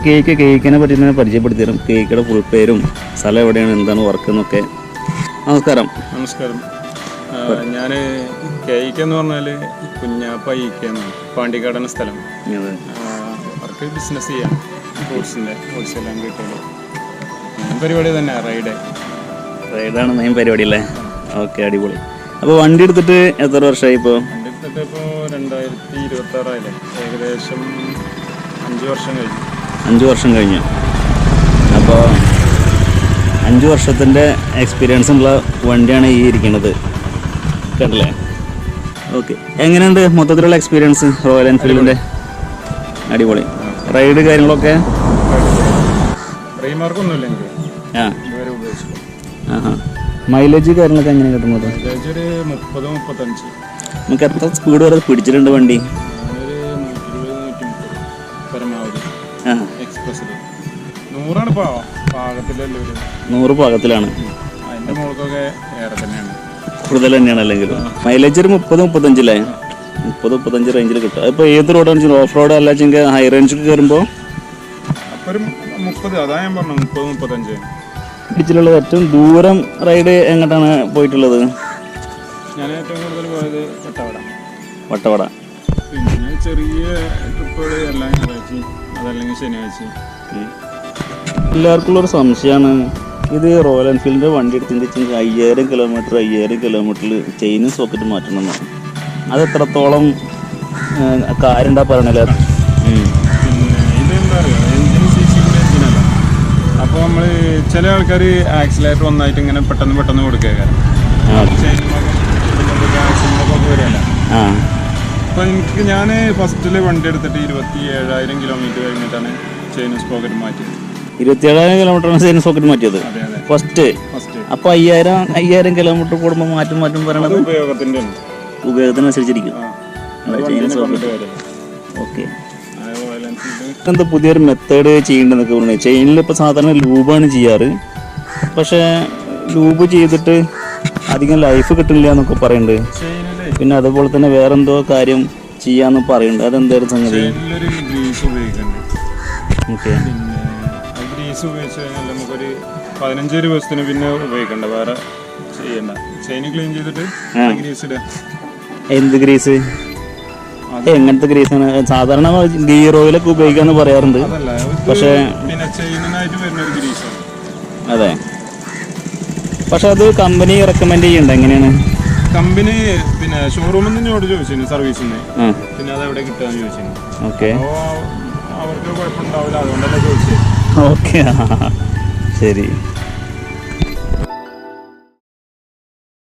കേക്കിനെ പറ്റി തന്നെ പരിചയപ്പെടുത്തി തരും. കേക്കിയുടെ ഫുൾ പേരും സ്ഥലം എവിടെയാണ്, എന്താണ് വർക്ക് എന്നൊക്കെ. നമസ്കാരം. നമസ്കാരം. ഞാൻ കേക്ക് എന്ന് പറഞ്ഞാൽ കുഞ്ഞാപ്പ പാണ്ടിക്കാടാണ് സ്ഥലം. വർക്ക് ബിസിനസ് ചെയ്യാം, ഫ്രൂട്ട്സിൻ്റെ ഹോൾസെയിൽ ആൻഡ് റീറ്റെയിൽ. പരിപാടി തന്നെ റൈഡാണ് മെയിൻ പരിപാടി അല്ലേ? ഓക്കെ, അടിപൊളി. അപ്പോൾ വണ്ടി എടുത്തിട്ട് എത്ര വർഷമായി ഇപ്പോൾ? വണ്ടി എടുത്തിട്ട് ഇപ്പോൾ 2026 ഏകദേശം 5 വർഷം കഴിഞ്ഞു. 5 വർഷം കഴിഞ്ഞു. അപ്പോൾ 5 വർഷത്തിൻ്റെ എക്സ്പീരിയൻസ് ഉള്ള വണ്ടിയാണ് ഈ ഇരിക്കുന്നത്, കേട്ടല്ലേ? ഓക്കെ, എങ്ങനെയുണ്ട് മൊത്തത്തിലുള്ള എക്സ്പീരിയൻസ് റോയൽ എൻഫീൽഡിൻ്റെ? അടിപൊളി. റൈഡ് കാര്യങ്ങളൊക്കെ റീമാർക്കൊന്നുമില്ല എനിക്ക്. മൈലേജ് കാര്യങ്ങളൊക്കെ എങ്ങനെയാണ് കിട്ടുന്നത്? മൈലേജ് ഒരു 30-35. നമുക്ക് എത്ര സ്പീഡ് വരെ പിടിച്ചിട്ടുണ്ട് വണ്ടി? 120-130 പരമാവധി. എക്സ്പ്രസ്സിൽ 100 പാകത്തിലല്ലേ? 100 പാകത്തിലാണ്. അതിൻ്റെ മുകൾക്കൊക്കെ ഏറെ തന്നെയാണ്, കൂടുതൽ തന്നെയാണ്. അല്ലെങ്കിൽ മൈലേജ് ഒരു 30-35 അല്ലേ? 30-35 റേഞ്ചിൽ കിട്ടും. അതിപ്പോൾ ഏത് റോഡാണെന്ന് വെച്ചാൽ ഓഫ് റോഡ് അല്ലെങ്കിൽ ഹൈ റേഞ്ച് കയറുമ്പോൾ അപ്പോൾ ഒരു 30. അതാ ഞാൻ പറഞ്ഞു, 30-35. ബീച്ചിലുള്ള ഏറ്റവും ദൂരം റൈഡ് എങ്ങോട്ടാണ് പോയിട്ടുള്ളത്? ഞാൻ ഏറ്റവും കൂടുതൽ പോയത് വട്ടവട. പിന്നെ ചെറിയ ട്രിപ്പുകൾ എല്ലാ ഞായറാഴ്ചയും അതല്ലെങ്കിൽ ശനിയാഴ്ച. എല്ലാവർക്കുള്ളൊരു സംശയമാണ്, ഇത് റോയൽ എൻഫീൽഡിൻ്റെ വണ്ടി എടുത്തിട്ട് 5000 കിലോമീറ്ററിൽ ചെയിനും സോക്കറ്റ് മാറ്റണമെന്നാണ്. അത് എത്രത്തോളം കാര്യമുണ്ടാ പറയണല്ലേ? പിന്നെ ഇതെന്താ പറയുക, എൻജിൻ CC-യുടെ എൻജിനല്ല. അപ്പോൾ നമ്മൾ ചില ആൾക്കാർ ആക്സിലേറ്റർ ഒന്നായിട്ട് ഇങ്ങനെ പെട്ടെന്ന് കൊടുക്കുക. വരില്ല. അപ്പോൾ ഞാൻ ഫസ്റ്റിൽ വണ്ടി എടുത്തിട്ട് 27,000 കിലോമീറ്റർ കഴിഞ്ഞിട്ടാണ് ചെയിൻ സ്പോക്കറ്റ് മാറ്റിയത്. 27,000 കിലോമീറ്ററാണ് ചെയിൻ സോക്കറ്റ് മാറ്റിയത് ഫസ്റ്റ്. അപ്പോൾ 5000 കിലോമീറ്റർ കൂടുമ്പോൾ മാറ്റം പറയണത് ഉപയോഗത്തിനനുസരിച്ചിരിക്കും. ഓക്കെ, എന്താ പുതിയൊരു മെത്തേഡ് ചെയ്യേണ്ടതെന്നൊക്കെ പറഞ്ഞു. ചെയിനിൽ ഇപ്പോൾ സാധാരണ ലൂബാണ് ചെയ്യാറ്, പക്ഷേ ലൂബ് ചെയ്തിട്ട് അധികം ലൈഫ് കിട്ടില്ല എന്നൊക്കെ പറയുന്നുണ്ട്. പിന്നെ അതുപോലെ തന്നെ വേറെന്തോ കാര്യം ചെയ്യാന്ന് പറയുന്നുണ്ട്. അതെന്തായാലും സംഗതി? ഓക്കെ, ഗ്രീസ് ഉപയോഗിച്ച് കഴിഞ്ഞാൽ നമുക്കൊരു 15 ദിവസത്തിന് പിന്നെ ഉപയോഗിക്കണ്ട, വേറെ ചെയ്യണ്ട. ചെയിൻ ക്ലീൻ ചെയ്തിട്ട് ഗ്രീസ് ഇടുക. എന്ത് ഗ്രീസ്? എങ്ങനത്തെ ഗ്രീസാണ്? സാധാരണ ഗിയർ ഓയിലൊക്കെ ഉപയോഗിക്കാന്ന് പറയാറുണ്ട്, പക്ഷേ പിന്നെ ചെയിനായിട്ട് വരുന്ന ഒരു ഗ്രീസാണ്. അതെ, പക്ഷെ അത് കമ്പനി റെക്കമെൻഡ് ചെയ്യണ്ട? എങ്ങനെയാണ് കമ്പനി? പിന്നെ ഷോറൂമിൽ നിന്ന് ഇങ്ങോട്ട് ചോദിച്ചിരുന്നു, സർവീസിൽ നിന്ന്. പിന്നെ അത് എവിടെ കിട്ടാന്ന് ചോദിച്ചിരുന്നു. ഓക്കെ, അവർക്ക് കുഴപ്പമുണ്ടാവില്ല, അതുകൊണ്ടല്ലേ ചോദിച്ചത്. ഓക്കെ, ശരി.